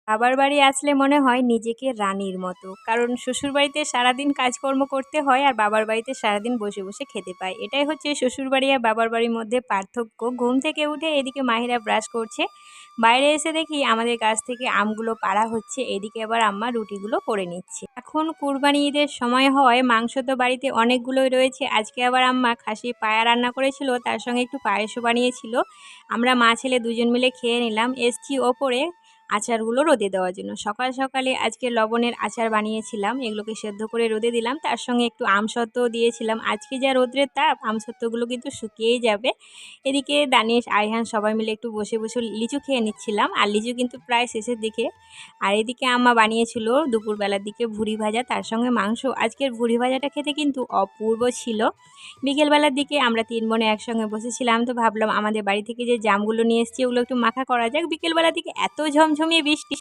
বাবার বাড়ি আসলে মনে হয় নিজেকে রানীর মতো। কারণ শ্বশুরবাড়িতে সারাদিন কাজকর্ম করতে হয় আর বাবার বাড়িতে সারাদিন বসে বসে খেতে পায়। এটাই হচ্ছে শ্বশুরবাড়ি আর বাবার বাড়ির মধ্যে পার্থক্য। ঘুম থেকে উঠে এদিকে মাহিরা ব্রাশ করছে। বাইরে এসে দেখি আমাদের গাছ থেকে আমগুলো পাড়া হচ্ছে। এদিকে আবার আম্মা রুটিগুলো করে নিচ্ছে। এখন কুরবানি ঈদের সময় হওয়ায় মাংস তো বাড়িতে অনেকগুলোই রয়েছে। আজকে আবার আম্মা খাসির পায়া রান্না করেছিল, তার সঙ্গে একটু পায়েসও বানিয়েছিল। আমরা মা ছেলে দুজন মিলে খেয়ে নিলাম। এসছি ওপরে আচারগুলো রোদে দেওয়ার জন্য। সকাল সকালে আজকে লবণের আচার বানিয়েছিলাম, এগুলোকে সেদ্ধ করে রোদে দিলাম, তার সঙ্গে একটু আমসত্ত্বও দিয়েছিলাম। আজকে যা রোদ্রের তাপ, আমসত্ত্বগুলো কিন্তু শুকিয়েই যাবে। এদিকে দানিশ আইহান সবাই মিলে একটু বসে বসে লিচু খেয়ে নিচ্ছিলাম, আর লিচু কিন্তু প্রায় শেষের দিকে। আর এদিকে আম্মা বানিয়েছিল দুপুরবেলার দিকে ভুড়ি ভাজা, তার সঙ্গে মাংস। আজকের ভুড়ি ভাজাটা খেতে কিন্তু অপূর্ব ছিল। বিকেলবেলার দিকে আমরা তিন বোনে একসঙ্গে বসেছিলাম, তো ভাবলাম আমাদের বাড়ি থেকে যে জামগুলো নিয়ে এসেছি ওগুলো একটু মাখা করা যাক। বিকেলবেলার দিকে এত ঝমঝমিয়ে বৃষ্টি।